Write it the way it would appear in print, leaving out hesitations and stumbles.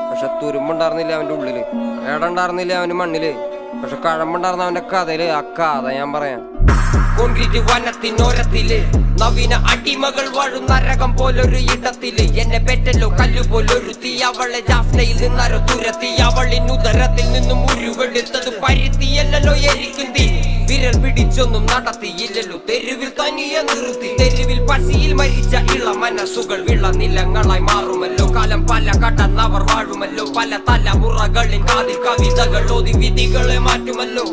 പക്ഷെ തുരുമ്പുണ്ടായിരുന്നില്ല അവന്റെ ഉള്ളില്, ഏടുണ്ടായിരുന്നില്ല അവന് മണ്ണില്, പക്ഷെ കഴമ്പുണ്ടായിരുന്ന അവന്റെ കഥയില്. ആ കഥ ഞാൻ പറയാം. കോൺക്രീറ്റ് വനത്തിനോരത്തില് നവീന അടിമകൾ വാഴും നരകം പോലൊരു ഇടത്തില് എന്നെ പെറ്റല്ലോ കല്ലുപോലൊരു തീ. അവളെ ജാഫ്നയിൽ നിന്നാരോ തുരത്തി, അവളിനുദരത്തിൽ നിന്നും ഉരുവെടുത്തത് പരുത്തിയല്ലോ എരിക്കും തീ. വിരൽ പിടിച്ചൊന്നും നടത്തിയില്ലല്ലോ, തെരുവിൽ തനിയെ നിർത്തി. തെരുവിൽ പസിയിൽ മരിച്ച ഇള മനസ്സുകൾ വിളനിലങ്ങളായി മാറുമല്ലോ. കാലം പല കടന്നവർ വാഴുമല്ലോ. പല തലമുറകളിൻ കാതിൽ കവിതകൾ ഓതി വിധികളെ മാറ്റുമല്ലോ.